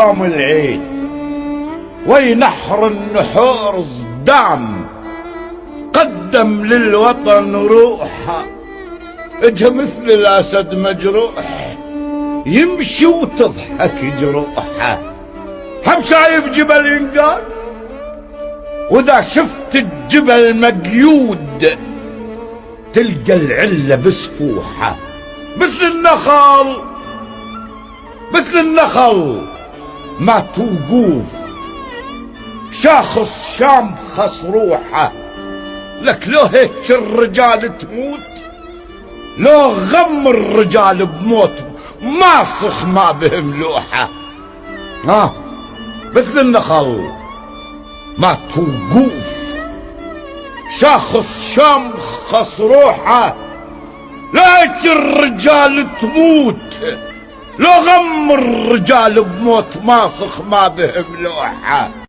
يوم العيد وينحر النحور صدام، قدم للوطن روحه، اجه مثل الاسد مجروح، يمشي وتضحك جروحه. هم شايف جبل ينقال، واذا شفت الجبل مقيود تلقى العله بسفوحه. مثل النخل ما توقوف، شاخص شامخص روحه. لك لو هيك الرجال تموت، لو غم الرجال بموت، ماسخ ما بهم لوحه. مثل النخل ما توقوف، شاخص شامخص روحه. لو هيك الرجال تموت، لو غم الرجال بموت، ماسخ ما بهم لوحه.